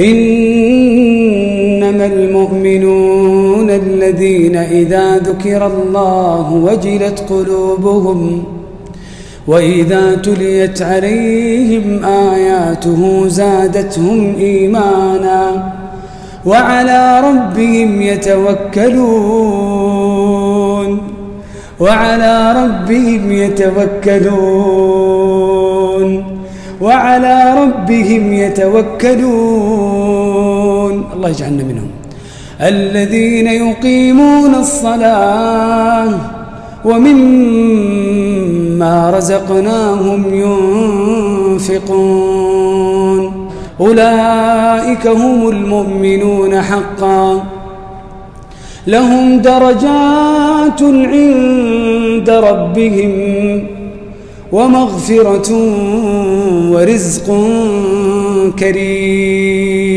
إنما المؤمنون الذين إذا ذكر الله وجلت قلوبهم وإذا تليت عليهم آياته زادتهم إيمانا وعلى ربهم يتوكلون الله يجعلنا منهم الذين يقيمون الصلاة ومما رزقناهم ينفقون أولئك هم المؤمنون حقا لهم درجات عند ربهم ومغفرة ورزق كريم.